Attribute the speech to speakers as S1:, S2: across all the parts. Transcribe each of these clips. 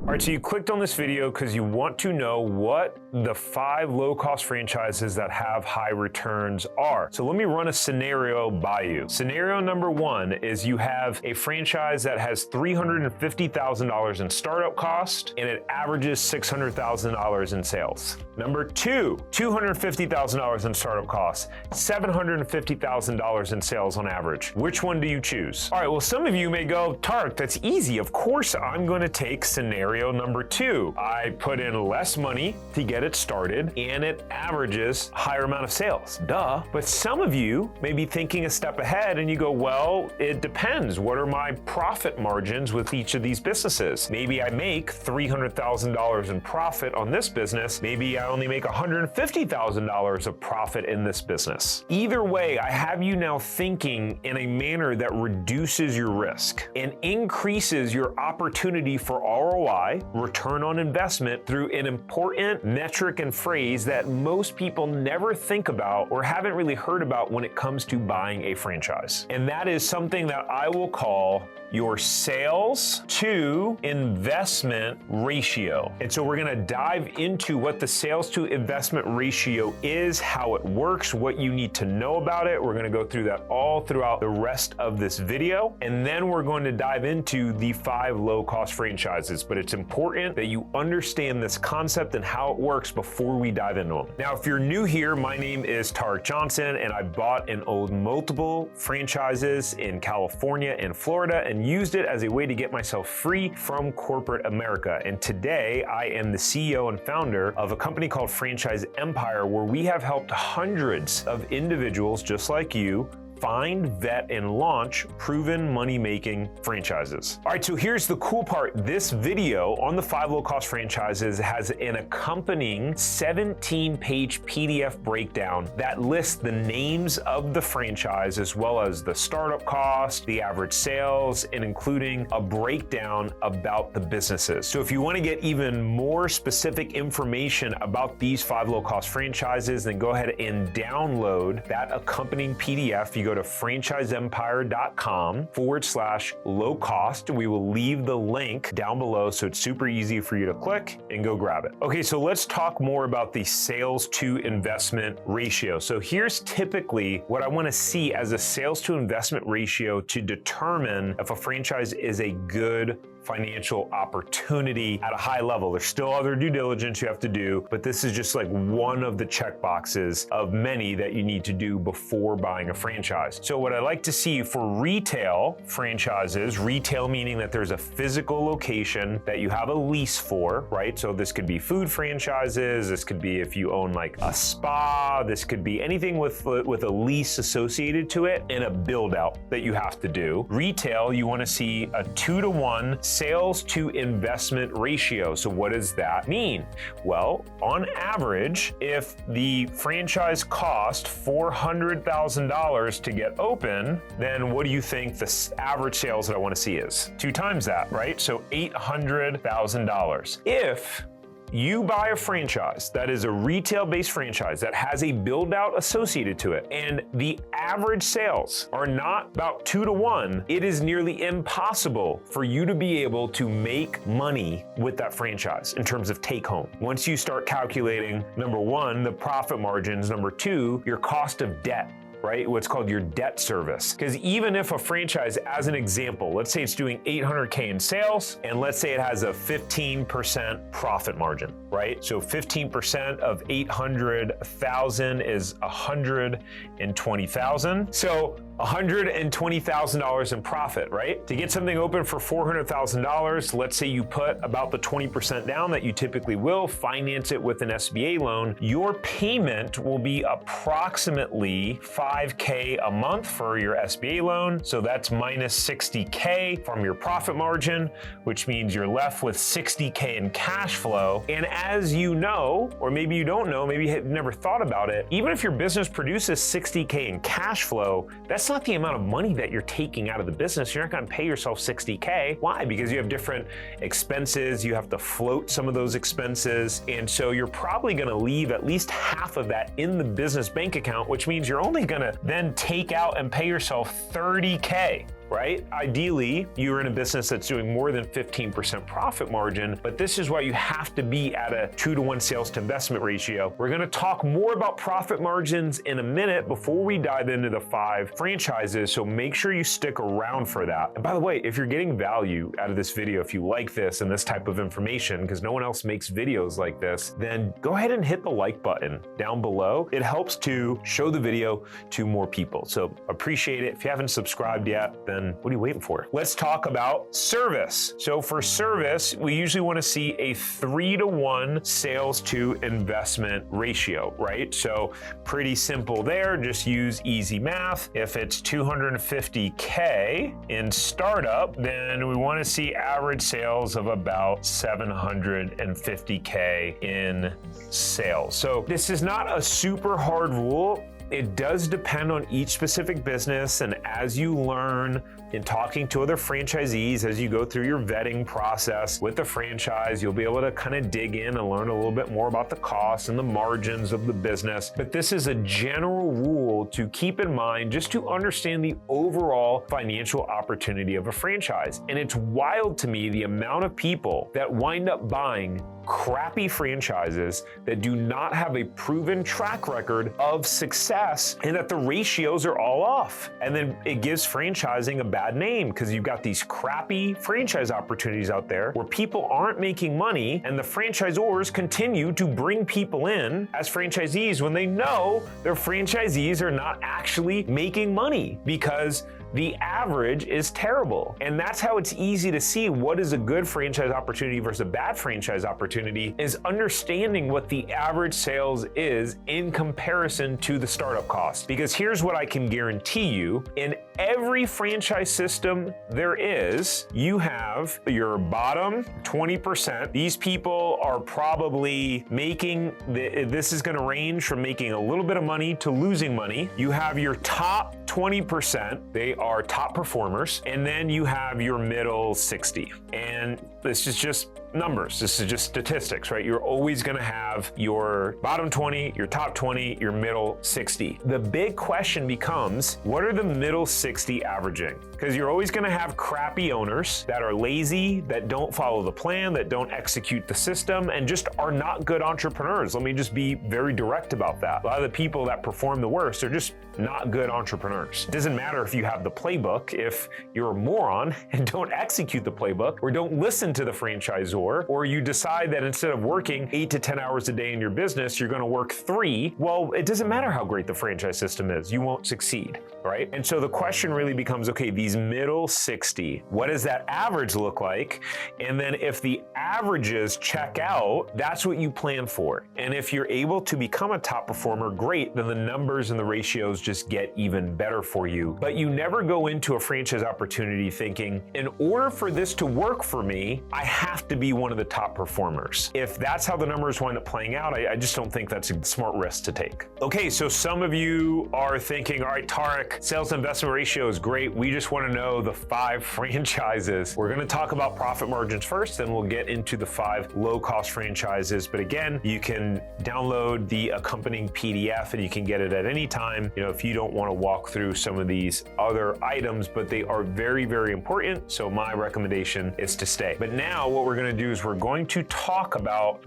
S1: All right, so you clicked on this video because you want to know what the 5 low-cost franchises that have high returns are. So let me run a scenario by you. Scenario number 1 is you have a franchise that has $350,000 in startup cost and it averages $600,000 in sales. Number 2, $250,000 in startup costs, $750,000 in sales on average. Which one do you choose? All right, well, some of you may go, Tarek, that's easy. Of course, I'm going to take scenario number 2. I put in less money to get it started and it averages a higher amount of sales. Duh. But some of you may be thinking a step ahead and you go, well, it depends. What are my profit margins with each of these businesses? Maybe I make $300,000 in profit on this business. Maybe I only make $150,000 of profit in this business. Either way, I have you now thinking in a manner that reduces your risk and increases your opportunity for ROI, return on investment, through an important metric and phrase that most people never think about or haven't really heard about when it comes to buying a franchise. And that is something that I will call your sales to investment ratio. And so we're gonna dive into what the sales to investment ratio is, how it works, what you need to know about it. We're gonna go through that all throughout the rest of this video. And then we're going to dive into the 5 low-cost franchises. But it's important that you understand this concept and how it works before we dive into them. Now, if you're new here, my name is Tarek Johnson, and I bought and owned multiple franchises in California and Florida and used it as a way to get myself free from corporate America. And today I am the CEO and founder of a company called Franchise Empire, where we have helped hundreds of individuals just like you find, vet, and launch proven money-making franchises. All right, so here's the cool part. This video on the 5 low-cost franchises has an accompanying 17-page PDF breakdown that lists the names of the franchise as well as the startup cost, the average sales, and including a breakdown about the businesses. So if you want to get even more specific information about these 5 low-cost franchises, then go ahead and download that accompanying PDF. You go to franchiseempire.com/low cost. We will leave the link down below so it's super easy for you to click and go grab it. Okay, so let's talk more about the sales to investment ratio. So here's typically what I want to see as a sales to investment ratio to determine if a franchise is a good financial opportunity at a high level. There's still other due diligence you have to do, but this is just like one of the check boxes of many that you need to do before buying a franchise. So what I like to see for retail franchises, retail meaning that there's a physical location that you have a lease for, right? So this could be food franchises, this could be if you own like a spa, this could be anything with a lease associated to it and a build out that you have to do. Retail, you want to see a 2-to-1 sales to investment ratio. So what does that mean? Well, on average, if the franchise cost $400,000 to get open, then what do you think the average sales that I want to see is? 2 times that, right? So $800,000. If you buy a franchise that is a retail-based franchise that has a build-out associated to it, and the average sales are not about 2-to-1, it is nearly impossible for you to be able to make money with that franchise in terms of take home. Once you start calculating, number 1, the profit margins, number 2, your cost of debt, right? What's called your debt service. Because even if a franchise, as an example, let's say it's doing $800K in sales, and let's say it has a 15% profit margin, right? So 15% of 800,000 is 120,000. So $120,000 in profit, right? To get something open for $400,000, let's say you put about the 20% down that you typically will, finance it with an SBA loan, your payment will be approximately $5K a month for your SBA loan. So that's minus $60K from your profit margin, which means you're left with $60K in cash flow. And as you know, or maybe you don't know, maybe you've never thought about it, even if your business produces $60K in cash flow, that's not the amount of money that you're taking out of the business. You're not gonna pay yourself $60K. Why? Because you have different expenses, you have to float some of those expenses, and so you're probably gonna leave at least half of that in the business bank account, which means you're only gonna then take out and pay yourself $30K. right? Ideally, you're in a business that's doing more than 15% profit margin, but this is why you have to be at a 2-to-1 sales to investment ratio. We're gonna talk more about profit margins in a minute before we dive into the 5 franchises, so make sure you stick around for that. And by the way, if you're getting value out of this video, if you like this and this type of information, because no one else makes videos like this, then go ahead and hit the like button down below. It helps to show the video to more people. So appreciate it. If you haven't subscribed yet, then what are you waiting for? Let's talk about service. So for service, we usually want to see a 3-to-1 sales to investment ratio, right? So pretty simple there. Just use easy math. If it's 250K in startup, then we want to see average sales of about 750K in sales. So this is not a super hard rule. It does depend on each specific business, and as you learn in talking to other franchisees, as you go through your vetting process with the franchise, you'll be able to kind of dig in and learn a little bit more about the costs and the margins of the business. But this is a general rule to keep in mind just to understand the overall financial opportunity of a franchise. And it's wild to me the amount of people that wind up buying crappy franchises that do not have a proven track record of success, and that the ratios are all off. And then it gives franchising a bad name because you've got these crappy franchise opportunities out there where people aren't making money, and the franchisors continue to bring people in as franchisees when they know their franchisees are not actually making money because the average is terrible. And that's how it's easy to see what is a good franchise opportunity versus a bad franchise opportunity, is understanding what the average sales is in comparison to the startup cost. Because here's what I can guarantee you, in every franchise system there is, you have your bottom 20%. These people are probably making, this is gonna range from making a little bit of money to losing money. You have your top 20%, they are top performers, and then you have your middle 60. And this is just numbers. This is just statistics, right? You're always gonna have your bottom 20, your top 20, your middle 60. The big question becomes, what are the middle 60 averaging? Because you're always gonna have crappy owners that are lazy, that don't follow the plan, that don't execute the system, and just are not good entrepreneurs. Let me just be very direct about that. A lot of the people that perform the worst are just not good entrepreneurs. It doesn't matter if you have the playbook, if you're a moron and don't execute the playbook, or don't listen to the franchisor, or you decide that instead of working 8 to 10 hours a day in your business, you're gonna work 3, well, it doesn't matter how great the franchise system is, you won't succeed, right? And so the question really becomes, okay, these middle 60, what does that average look like? And then if the averages check out, that's what you plan for. And if you're able to become a top performer, great, then the numbers and the ratios just get even better for you. But you never go into a franchise opportunity thinking, in order for this to work for me, I have to be one of the top performers. If that's how the numbers wind up playing out, I just don't think that's a smart risk to take. Okay, so some of you are thinking, all right, Tarek, sales to investment ratio is great. We just want to know the 5 franchises. We're going to talk about profit margins first, then we'll get into the 5 low-cost franchises. But again, you can download the accompanying PDF and you can get it at any time, if you don't want to walk through some of these other items, but they are very, very important. So my recommendation is to stay. But now what we're going to do is we're going to talk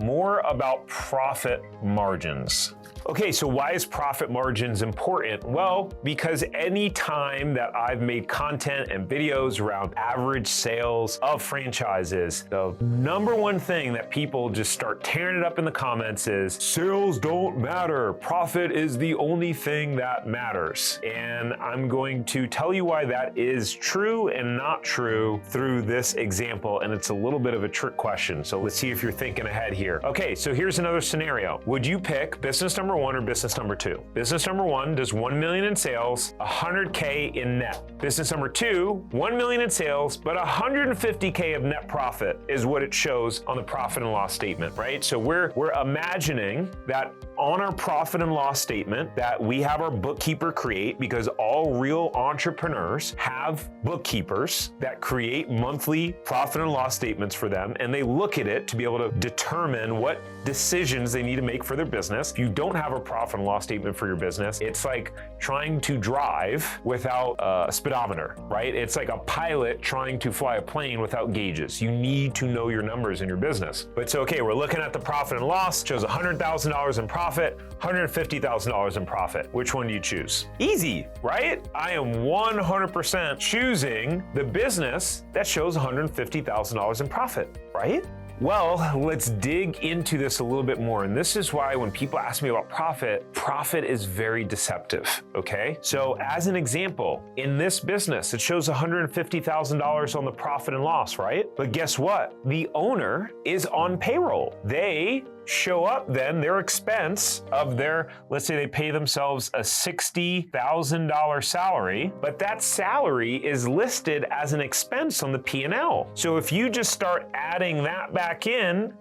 S1: more about profit margins. Okay, so why is profit margins important? Well, because any time that I've made content and videos around average sales of franchises, the number one thing that people just start tearing it up in the comments is, sales don't matter. Profit is the only thing that matters. And I'm going to tell you why that is true and not true through this example, and it's a little bit of a trick question. So let's see if you're thinking ahead here. Okay, so here's another scenario. Would you pick business number 1 or business number 2? Business number 1 does 1 million in sales, 100K in net. Business number 2, 1 million in sales, but 150K of net profit is what it shows on the profit and loss statement, right? So we're imagining that on our profit and loss statement that we have our bookkeeper create, because all real entrepreneurs have bookkeepers that create monthly profit and loss statements for them, and they look at it to be able to determine what decisions they need to make for their business. If you don't have a profit and loss statement for your business, it's like trying to drive drive without a speedometer, right? It's like a pilot trying to fly a plane without gauges. You need to know your numbers in your business. But so, okay, we're looking at the profit and loss. It shows $100,000 in profit, $150,000 in profit. Which one do you choose? Easy, right? I am 100% choosing the business that shows $150,000 in profit, right? Well, let's dig into this a little bit more. And this is why when people ask me about profit is very deceptive, okay? So as an example, in this business, it shows $150,000 on the profit and loss, right? But guess what? The owner is on payroll. They show up then their expense of their, let's say they pay themselves a $60,000 salary, but that salary is listed as an expense on the P&L. So if you just start adding that back in,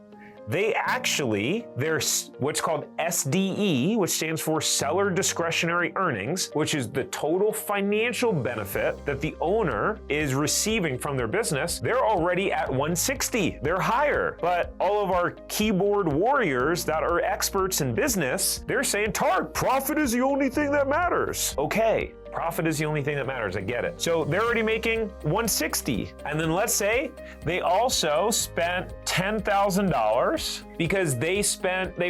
S1: there's what's called SDE, which stands for Seller Discretionary Earnings, which is the total financial benefit that the owner is receiving from their business. They're already at 160. They're higher. But all of our keyboard warriors that are experts in business, they're saying, Tark, profit is the only thing that matters. Okay. Profit is the only thing that matters. I get it. So they're already making 160. And then let's say they also spent $10,000 because they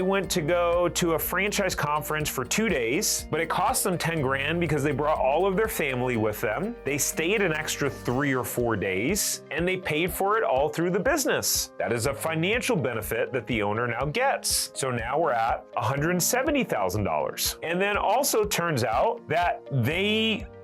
S1: went to go to a franchise conference for 2 days, but it cost them 10 grand because they brought all of their family with them. They stayed an extra 3 or 4 days and they paid for it all through the business. That is a financial benefit that the owner now gets. So now we're at $170,000. And then also turns out that they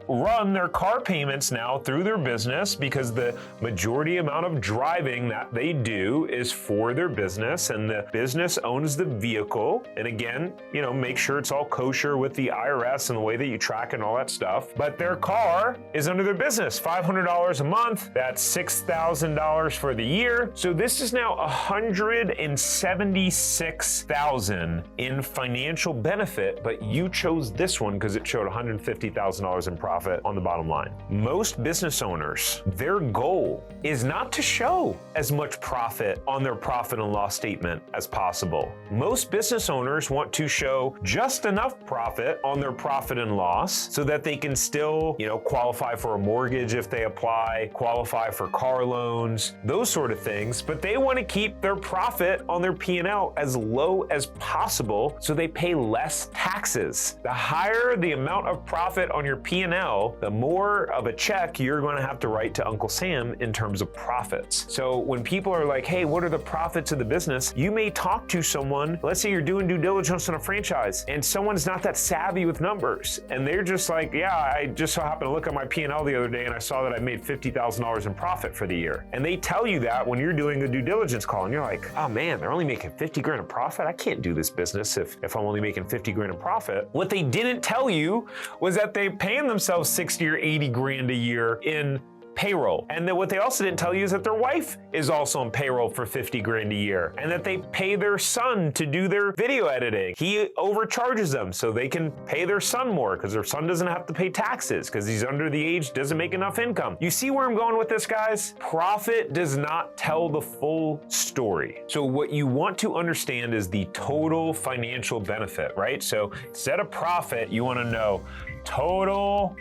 S1: run their car payments now through their business because the majority amount of driving that they do is for their business and the business owns the vehicle. And again, make sure it's all kosher with the IRS and the way that you track and all that stuff. But their car is under their business, $500 a month. That's $6,000 for the year. So this is now $176,000 in financial benefit, but you chose this one because it showed $150,000 in profit on the bottom line. Most business owners, their goal is not to show as much profit on their profit and loss statement as possible. Most business owners want to show just enough profit on their profit and loss so that they can still, qualify for a mortgage if they apply, qualify for car loans, those sort of things, but they want to keep their profit on their P&L as low as possible so they pay less taxes. The higher the amount of profit on your P&L, the more of a check you're going to have to write to Uncle Sam in terms of profits. So when people are like, hey, what are the profits of the business? You may talk to someone, let's say you're doing due diligence on a franchise and someone's not that savvy with numbers. And they're just like, yeah, I just so happened to look at my P&L the other day and I saw that I made $50,000 in profit for the year. And they tell you that when you're doing a due diligence call and you're like, oh man, they're only making 50 grand in profit. I can't do this business if I'm only making 50 grand in profit. What they didn't tell you was that they're paying themselves 60 or 80 grand a year in payroll. And then what they also didn't tell you is that their wife is also on payroll for 50 grand a year and that they pay their son to do their video editing. He overcharges them so they can pay their son more because their son doesn't have to pay taxes because he's under the age, doesn't make enough income. You see where I'm going with this, guys? Profit does not tell the full story. So what you want to understand is the total financial benefit, right? So instead of profit, you want to know total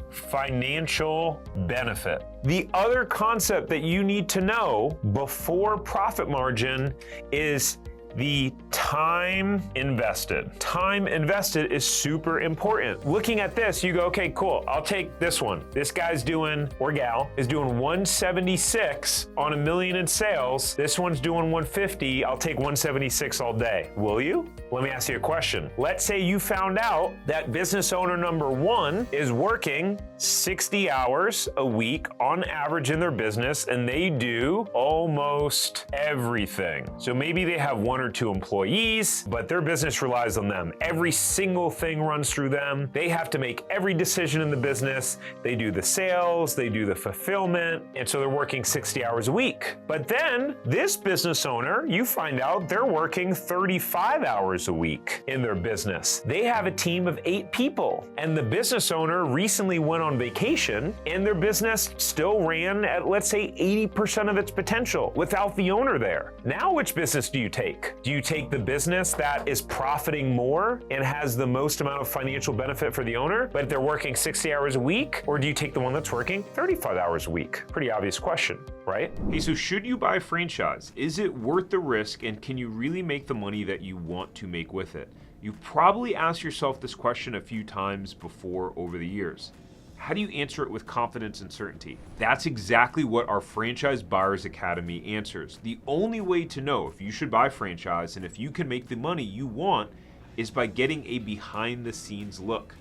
S1: financial benefit. The other concept that you need to know before profit margin is the time invested. Time invested is super important. Looking at this, you go, okay, cool, I'll take this one. This guy's doing, or gal, is doing 176 on $1 million in sales. This one's doing 150. I'll take 176 all day. Will you? Let me ask you a question. Let's say you found out that business owner number one is working 60 hours a week on average in their business, and they do almost everything. So maybe they have 1 or 2 employees, but their business relies on them. Every single thing runs through them. They have to make every decision in the business. They do the sales, they do the fulfillment, and so they're working 60 hours a week. But then this business owner, you find out they're working 35 hours a week in their business. They have a team of 8 people, and the business owner recently went on vacation and their business still ran at, let's say, 80% of its potential without the owner there. Now, which business do you take? Do you take the business that is profiting more and has the most amount of financial benefit for the owner, but they're working 60 hours a week? Or do you take the one that's working 35 hours a week? Pretty obvious question, right?
S2: Hey, so should you buy a franchise? Is it worth the risk, and can you really make the money that you want to make with it? You've probably asked yourself this question a few times before over the years. How do you answer it with confidence and certainty? That's exactly what our Franchise Buyers Academy answers. The only way to know if you should buy a franchise and if you can make the money you want is by getting a behind-the-scenes look.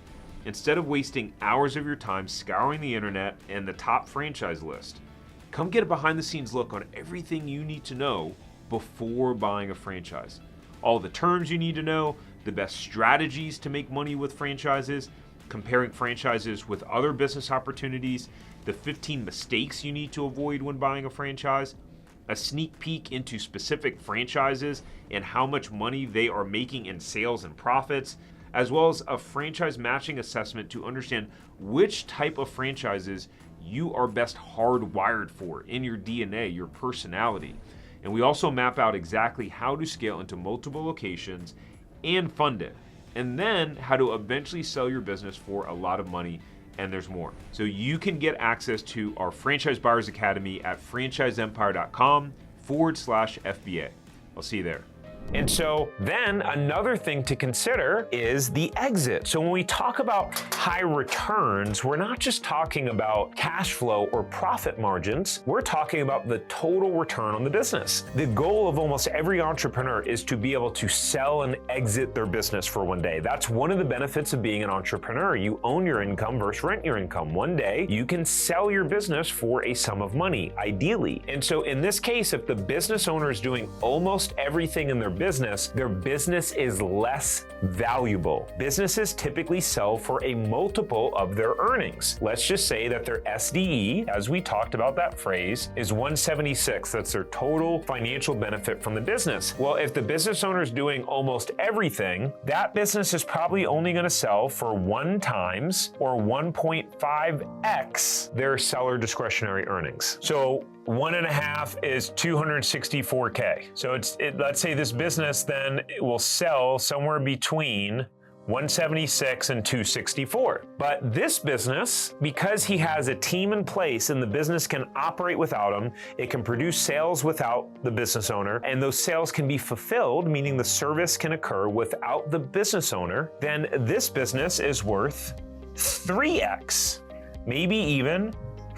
S2: Instead of wasting hours of your time scouring the internet and the top franchise list, come get a behind-the-scenes look on everything you need to know before buying a franchise. All the terms you need to know, the best strategies to make money with franchises, comparing franchises with other business opportunities, the 15 mistakes you need to avoid when buying a franchise, a sneak peek into specific franchises and how much money they are making in sales and profits, as well as a franchise matching assessment to understand which type of franchises you are best hardwired for in your DNA, your personality. And we also map out exactly how to scale into multiple locations and fund it, and then how to eventually sell your business for a lot of money, and there's more. So you can get access to our Franchise Buyers Academy at franchiseempire.com/FBA. I'll see you there.
S1: And so then another thing to consider is the exit. So when we talk about high returns, we're not just talking about cash flow or profit margins, we're talking about the total return on the business. The goal of almost every entrepreneur is to be able to sell and exit their business for one day. That's one of the benefits of being an entrepreneur. You own your income versus rent your income. One day you can sell your business for a sum of money, ideally. And so in this case, if the business owner is doing almost everything in their business is less valuable. Businesses typically sell for a multiple of their earnings. Let's just say that their SDE, as we talked about that phrase, is 176. That's their total financial benefit from the business. Well, if the business owner is doing almost everything, that business is probably only going to sell for 1 times or 1.5x their seller discretionary earnings. So 1.5 is 264K. So let's say this business then will sell somewhere between 176 and 264. But this business, because he has a team in place and the business can operate without him, it can produce sales without the business owner, and those sales can be fulfilled, meaning the service can occur without the business owner, then this business is worth 3x, maybe even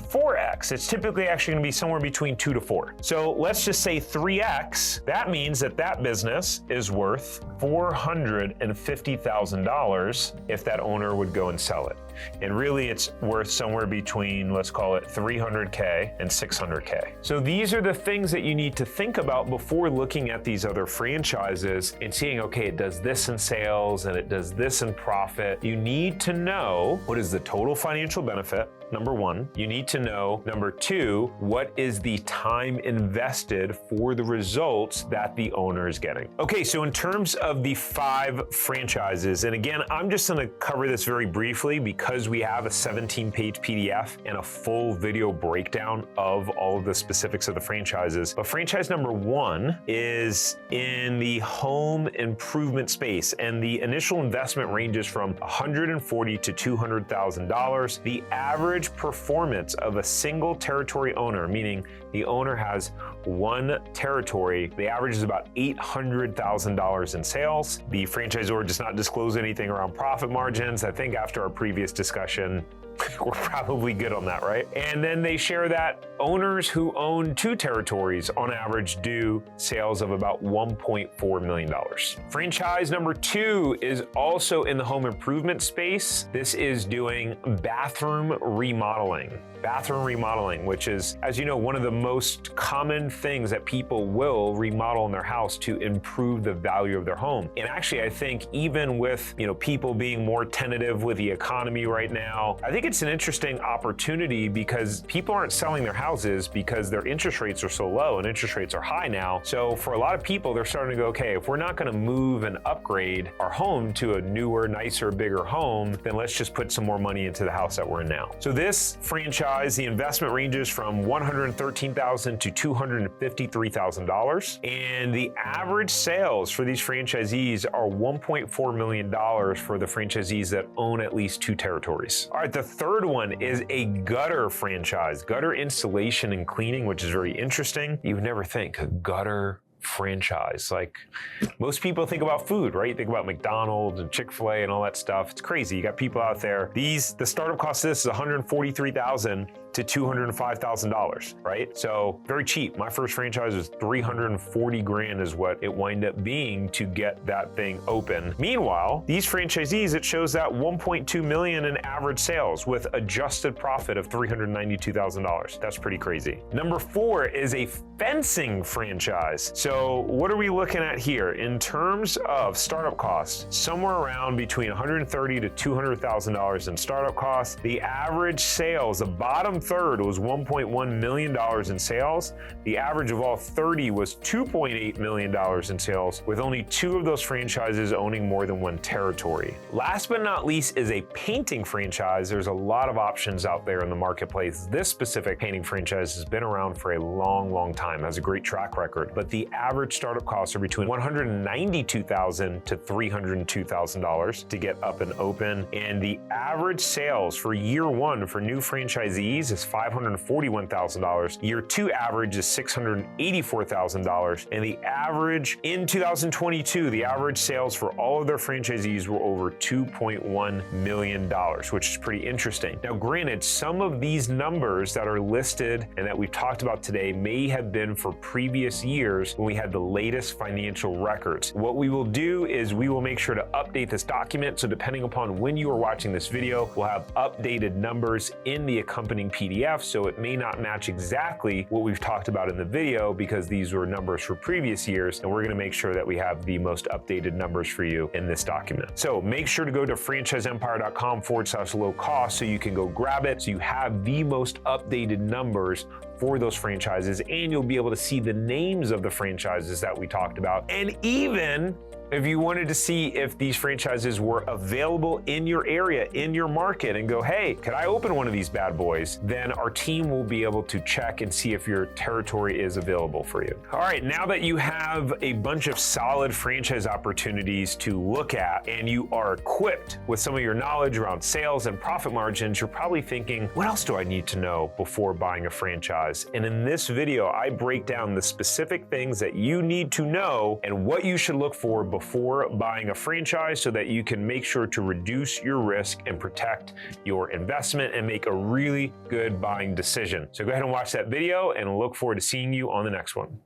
S1: 4x. It's typically actually going to be somewhere between 2 to 4. So let's just say 3x. That means that that business is worth $450,000 if that owner would go and sell it. And really it's worth somewhere between, let's call it 300K and 600K. So these are the things that you need to think about before looking at these other franchises and seeing, okay, it does this in sales and it does this in profit. You need to know what is the total financial benefit, number one. You need to know, number two, what is the time invested for the results that the owner is getting. Okay, so in terms of the 5 franchises, and again, I'm just gonna cover this very briefly because we have a 17-page PDF and a full video breakdown of all of the specifics of the franchises. But franchise number 1 is in the home improvement space, and the initial investment ranges from $140,000 to $200,000. The average performance of a single territory owner, meaning the owner has 1 territory, the average is about $800,000 in sales. The franchisor does not disclose anything around profit margins. I think after our previous discussion, we're probably good on that, right? And then they share that owners who own 2 territories on average do sales of about $1.4 million. Franchise number 2 is also in the home improvement space. This is doing bathroom remodeling. Bathroom remodeling, which is, as you know, one of the most common things that people will remodel in their house to improve the value of their home. And actually, I think even with, people being more tentative with the economy right now, I think it's an interesting opportunity because people aren't selling their houses because their interest rates are so low and interest rates are high now. So for a lot of people, they're starting to go, okay, if we're not going to move and upgrade our home to a newer, nicer, bigger home, then let's just put some more money into the house that we're in now. So this franchise, the investment ranges from $113,000 to $253,000. And the average sales for these franchisees are $1.4 million for the franchisees that own at least 2 territories. All right, the third one is a gutter franchise, gutter installation and cleaning, which is very interesting. You would never think a gutter franchise. Like, most people think about food, right? You think about McDonald's and Chick-fil-A and all that stuff. It's crazy. You got people out there. The startup cost of this is $143,000 to $205,000, right? So very cheap. My first franchise was $340,000 is what it wound up being to get that thing open. Meanwhile, these franchisees, it shows that $1.2 million in average sales with adjusted profit of $392,000. That's pretty crazy. Number 4 is a fencing franchise. So what are we looking at here? In terms of startup costs, somewhere around between $130,000 to $200,000 in startup costs. The average sales, the bottom third was $1.1 million in sales. The average of all 30 was $2.8 million in sales, with only 2 of those franchises owning more than 1 territory. Last but not least is a painting franchise. There's a lot of options out there in the marketplace. This specific painting franchise has been around for a long, long time, has a great track record, but the average startup costs are between $192,000 to $302,000 to get up and open. And the average sales for year 1 for new franchisees is $541,000. Year 2 average is $684,000. And the average in 2022, the average sales for all of their franchisees were over $2.1 million, which is pretty interesting. Now, granted, some of these numbers that are listed and that we've talked about today may have been for previous years when we had the latest financial records. What we will do is we will make sure to update this document. So depending upon when you are watching this video, we'll have updated numbers in the accompanying PDF. So it may not match exactly what we've talked about in the video because these were numbers for previous years. And we're going to make sure that we have the most updated numbers for you in this document. So make sure to go to franchiseempire.com/low cost so you can go grab it. So you have the most updated numbers for those franchises, and you'll be able to see the names of the franchises that we talked about. And even if you wanted to see if these franchises were available in your area, in your market, and go, hey, could I open one of these bad boys? Then our team will be able to check and see if your territory is available for you. All right, now that you have a bunch of solid franchise opportunities to look at and you are equipped with some of your knowledge around sales and profit margins, you're probably thinking, what else do I need to know before buying a franchise? And in this video, I break down the specific things that you need to know and what you should look for before buying a franchise so that you can make sure to reduce your risk and protect your investment and make a really good buying decision. So go ahead and watch that video and look forward to seeing you on the next one.